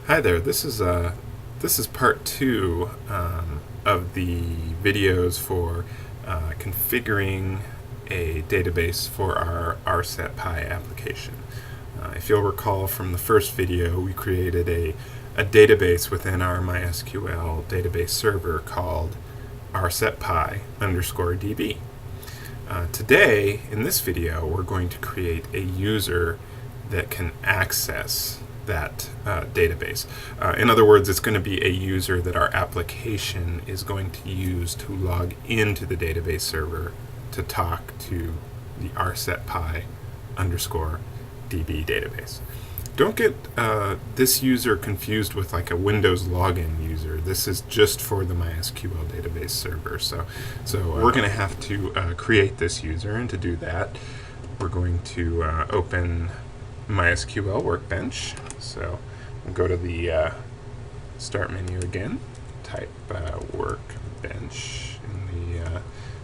Hi there. This is part two of the videos for configuring a database for our RSetPy application. If you'll recall from the first video, we created a database within our MySQL database server called RSetPy_DB. Today, in this video, we're going to create a user that can access that database. In other words, it's going to be a user that our application is going to use to log into the database server to talk to the RSetPy_DB database. Don't get this user confused with like a Windows login user. This is just for the MySQL database server. So we're going to have to create this user, and to do that, we're going to open MySQL Workbench. So we'll go to the Start menu again, type Workbench in the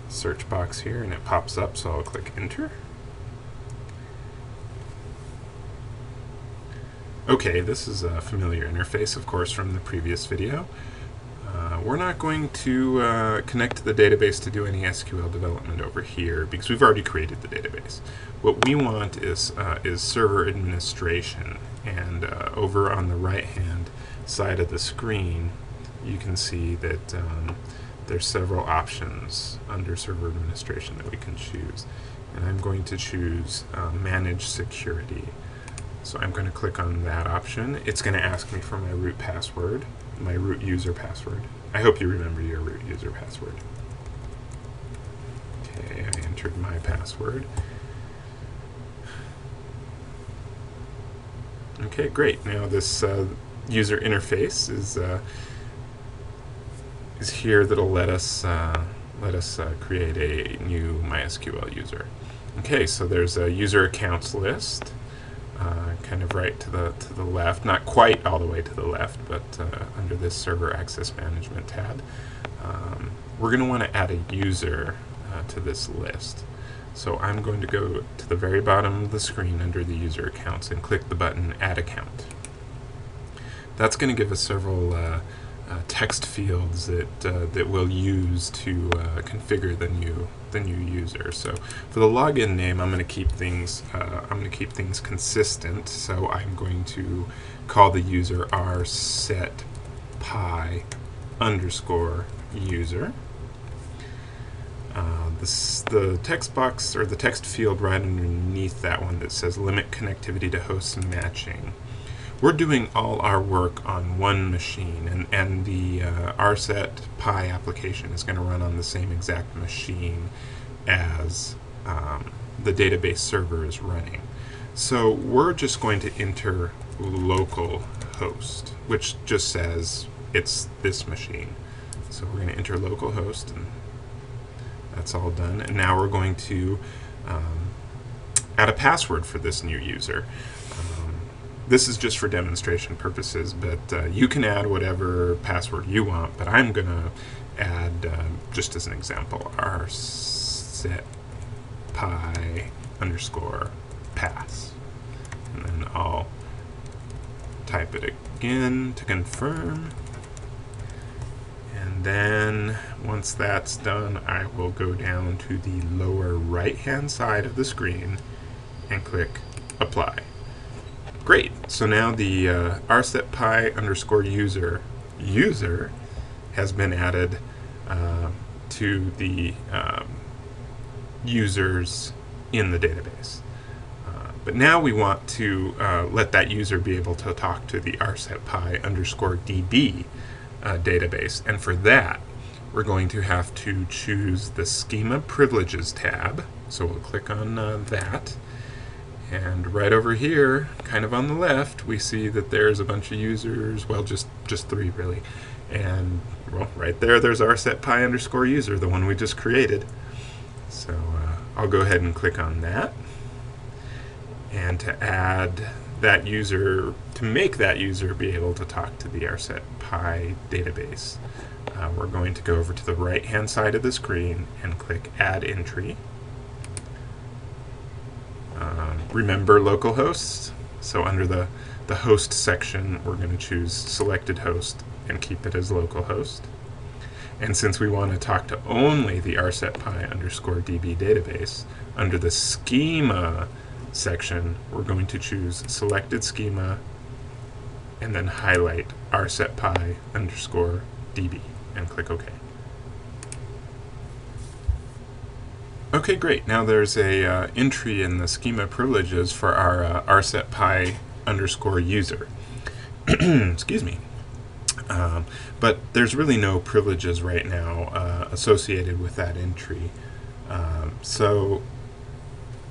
search box here, and it pops up, so I'll click Enter. Okay, this is a familiar interface, of course, from the previous video. We're not going to connect to the database to do any SQL development over here because we've already created the database. What we want is server administration, and over on the right-hand side of the screen, you can see that there's several options under server administration that we can choose. And I'm going to choose Manage Security. So I'm going to click on that option. It's going to ask me for my root password, my root user password. I hope you remember your root user password. Okay, I entered my password. Okay, great. Now this user interface is here. That'll let us create a new MySQL user. Okay, so there's a user accounts list. Kind of right to the left, not quite all the way to the left, but under this Server Access Management tab. We're going to want to add a user to this list. So I'm going to go to the very bottom of the screen under the user accounts and click the button Add Account. That's going to give us several text fields that we'll use to configure the new user. So for the login name, I'm going to keep things consistent. So I'm going to call the user RSetPy_user. The text box, or the text field right underneath that one that says limit connectivity to hosts and matching. We're doing all our work on one machine, and the RSetPy application is going to run on the same exact machine as the database server is running. So we're just going to enter localhost, which just says it's this machine. So we're going to enter localhost, and that's all done. And now we're going to add a password for this new user. This is just for demonstration purposes, but you can add whatever password you want, but I'm going to add, just as an example, RSetPy_pass. And then I'll type it again to confirm. And then once that's done, I will go down to the lower right-hand side of the screen and click Apply. Great. So now the RSetPy_user has been added to the users in the database. But now we want to let that user be able to talk to the RSetPy_DB database. And for that, we're going to have to choose the Schema Privileges tab. So we'll click on that. And right over here, kind of on the left, we see that there's a bunch of users, well, just three really. And well, right there's RSetPy_user, the one we just created. So I'll go ahead and click on that. And to add that user, to make that user be able to talk to the RSetPy database, we're going to go over to the right-hand side of the screen and click Add Entry. Remember localhost, So under the host section, we're going to choose selected host and keep it as localhost. And since we want to talk to only the rsetpi_db database, under the schema section, we're going to choose selected schema and then highlight rsetpi_db and click OK. Okay, great. Now there's a entry in the schema privileges for our rsetpi_user. Excuse me. But there's really no privileges right now associated with that entry. So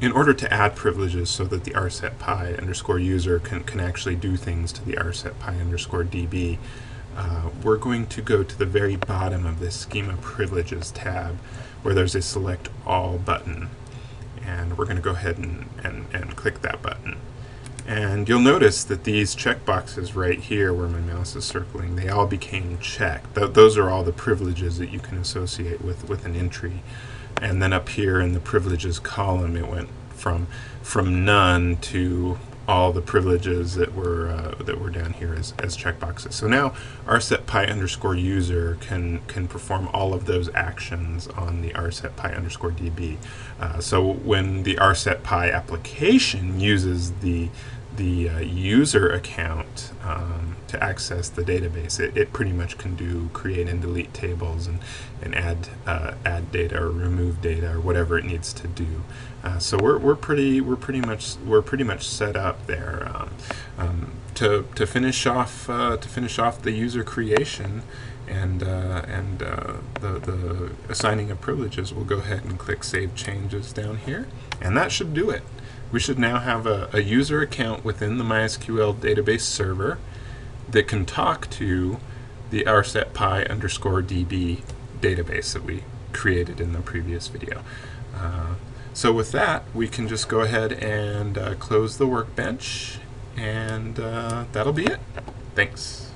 in order to add privileges so that the rsetpi_user can actually do things to the rsetpi_db, we're going to go to the very bottom of this Schema Privileges tab where there's a Select All button. And we're going to go ahead and click that button. And you'll notice that these checkboxes right here where my mouse is circling, they all became checked. Those are all the privileges that you can associate with an entry. And then up here in the privileges column, it went from none to all the privileges that were down here as checkboxes. So now rsetpi_user can perform all of those actions on the rsetpi_db. So when the rsetpi application uses the user account to access the database, it pretty much can create and delete tables and add data or remove data or whatever it needs to do. So we're pretty much set up there to finish off the user creation and the assigning of privileges. We'll go ahead and click Save Changes down here, and that should do it. We should now have a user account within the MySQL database server that can talk to the rsetpi_db database that we created in the previous video. So with that, we can just go ahead and close the workbench, and that'll be it. Thanks.